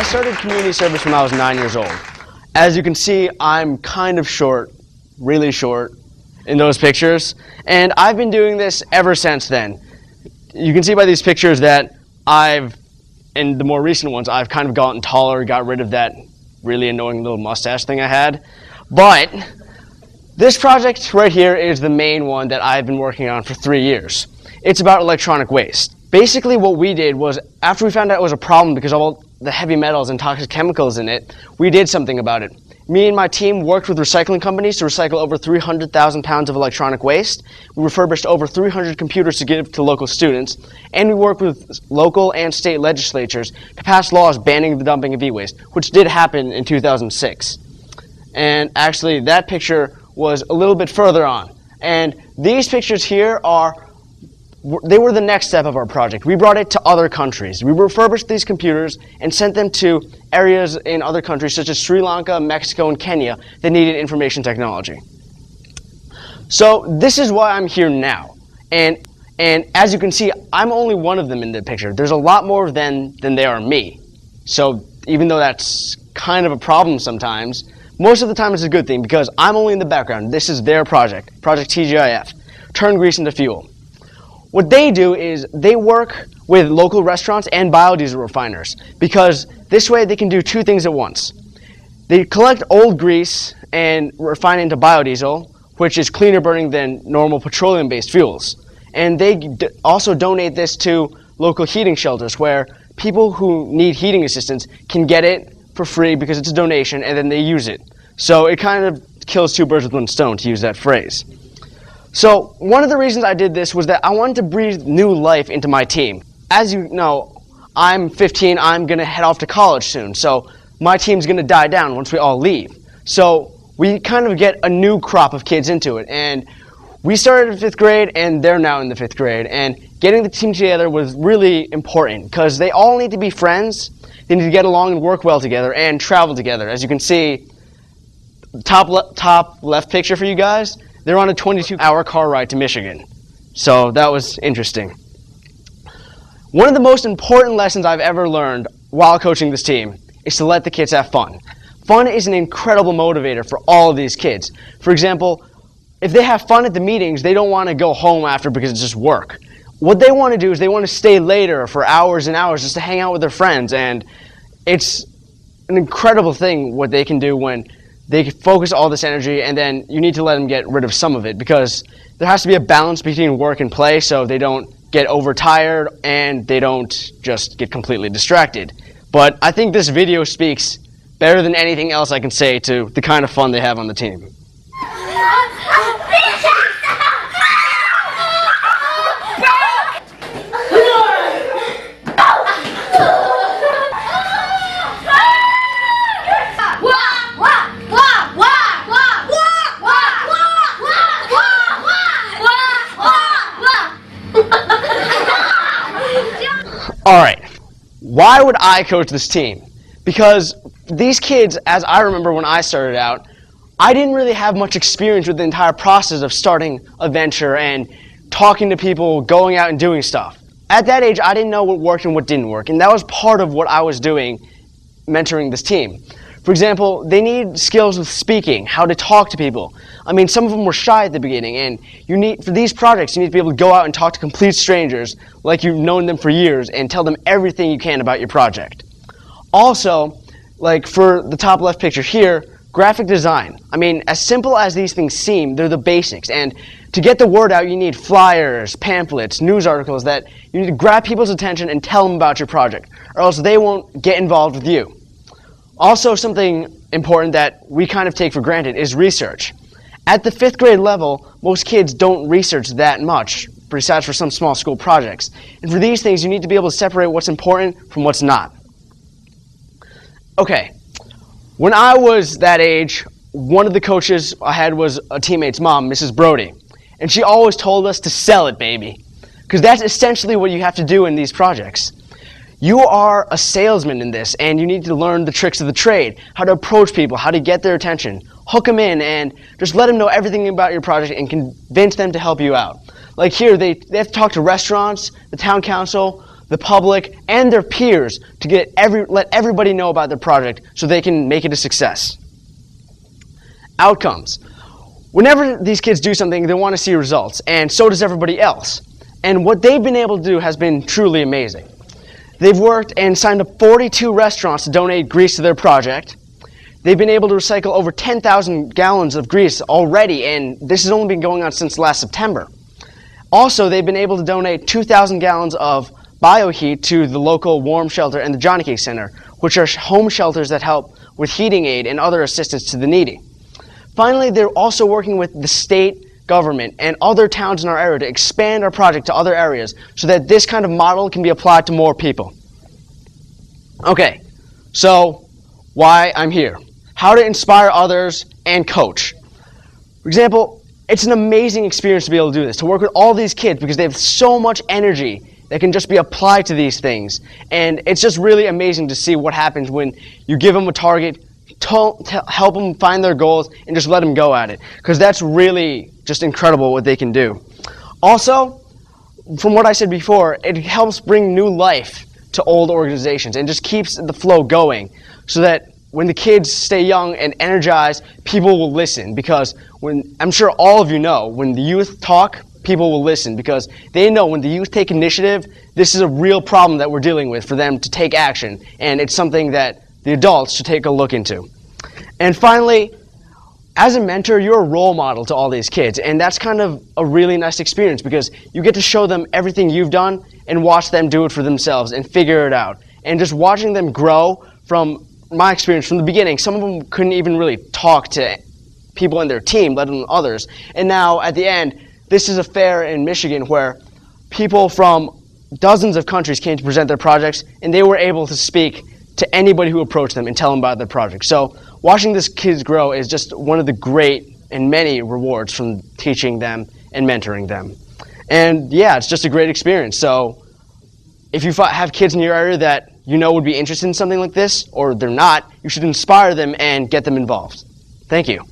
I started community service when I was 9 years old. As you can see, I'm kind of short, really short, in those pictures, and I've been doing this ever since then. You can see by these pictures that in the more recent ones, I've kind of gotten taller, got rid of that really annoying little mustache thing I had. But this project right here is the main one that I've been working on for 3 years. It's about electronic waste. Basically what we did was, after we found out it was a problem because of all the heavy metals and toxic chemicals in it, we did something about it. Me and my team worked with recycling companies to recycle over 300,000 pounds of electronic waste. We refurbished over 300 computers to give to local students, and we worked with local and state legislatures to pass laws banning the dumping of e-waste, which did happen in 2006. And actually, that picture was a little bit further on. And these pictures here they were the next step of our project. We brought it to other countries. We refurbished these computers and sent them to areas in other countries such as Sri Lanka, Mexico, and Kenya that needed information technology. So this is why I'm here now. And as you can see, I'm only one of them in the picture. There's a lot more of them than there are me. So even though that's kind of a problem sometimes, most of the time it's a good thing because I'm only in the background. This is their project, Project TGIF, Turn Grease into Fuel. What they do is they work with local restaurants and biodiesel refiners because this way they can do two things at once. They collect old grease and refine it into biodiesel, which is cleaner burning than normal petroleum-based fuels. And they also donate this to local heating shelters where people who need heating assistance can get it for free because it's a donation and then they use it. So it kind of kills two birds with one stone, to use that phrase. So one of the reasons I did this was that I wanted to breathe new life into my team. As you know, I'm 15, I'm going to head off to college soon, so my team's going to die down once we all leave. So we kind of get a new crop of kids into it, and we started in 5th grade and they're now in the 5th grade, and getting the team together was really important because they all need to be friends, they need to get along and work well together and travel together. As you can see, top left picture for you guys, they're on a 22-hour car ride to Michigan. So that was interesting. One of the most important lessons I've ever learned while coaching this team is to let the kids have fun. Fun is an incredible motivator for all of these kids. For example, if they have fun at the meetings, they don't want to go home after because it's just work. What they want to do is they want to stay later for hours and hours just to hang out with their friends, and it's an incredible thing what they can do when they focus all this energy, and then you need to let them get rid of some of it because there has to be a balance between work and play so they don't get overtired and they don't just get completely distracted. But I think this video speaks better than anything else I can say to the kind of fun they have on the team. Alright, why would I coach this team? Because these kids, as I remember when I started out, I didn't really have much experience with the entire process of starting a venture and talking to people, going out and doing stuff. At that age, I didn't know what worked and what didn't work, and that was part of what I was doing mentoring this team. For example, they need skills with speaking, how to talk to people. I mean, some of them were shy at the beginning, and for these projects, you need to be able to go out and talk to complete strangers like you've known them for years and tell them everything you can about your project. Also, like for the top left picture here, graphic design. I mean, as simple as these things seem, they're the basics, and to get the word out, you need flyers, pamphlets, news articles that you need to grab people's attention and tell them about your project, or else they won't get involved with you. Also, something important that we kind of take for granted is research. At the 5th grade level, most kids don't research that much, besides for some small school projects. And for these things, you need to be able to separate what's important from what's not. Okay, when I was that age, one of the coaches I had was a teammate's mom, Mrs. Brody. And she always told us to sell it, baby. Because that's essentially what you have to do in these projects. You are a salesman in this, and you need to learn the tricks of the trade, how to approach people, how to get their attention, hook them in, and just let them know everything about your project and convince them to help you out. Like here, they have to talk to restaurants, the town council, the public, and their peers to let everybody know about their project so they can make it a success. Outcomes. Whenever these kids do something, they want to see results, and so does everybody else. And what they've been able to do has been truly amazing. They've worked and signed up 42 restaurants to donate grease to their project. They've been able to recycle over 10,000 gallons of grease already, and this has only been going on since last September. Also, they've been able to donate 2,000 gallons of bioheat to the local warm shelter and the Johnny Cake Center, which are home shelters that help with heating aid and other assistance to the needy. Finally, they're also working with the state government and other towns in our area to expand our project to other areas so that this kind of model can be applied to more people. Okay, so why I'm here. How to inspire others and coach. For example, it's an amazing experience to be able to do this, to work with all these kids because they have so much energy that can just be applied to these things. And it's just really amazing to see what happens when you give them a target, help them find their goals, and just let them go at it. Because that's really just incredible what they can do. Also, from what I said before, it helps bring new life to old organizations and just keeps the flow going so that when the kids stay young and energized, people will listen. Because I'm sure all of you know, when the youth talk, people will listen because they know when the youth take initiative, this is a real problem that we're dealing with for them to take action, and it's something that the adults should take a look into. And finally, as a mentor, you're a role model to all these kids, and that's kind of a really nice experience because you get to show them everything you've done and watch them do it for themselves and figure it out. And just watching them grow, from my experience from the beginning, some of them couldn't even really talk to people in their team, let alone others. And now at the end, this is a fair in Michigan where people from dozens of countries came to present their projects, and they were able to speak to anybody who approached them and tell them about their project. So watching these kids grow is just one of the great and many rewards from teaching them and mentoring them. And yeah, it's just a great experience. So if you have kids in your area that you know would be interested in something like this, or they're not, you should inspire them and get them involved. Thank you.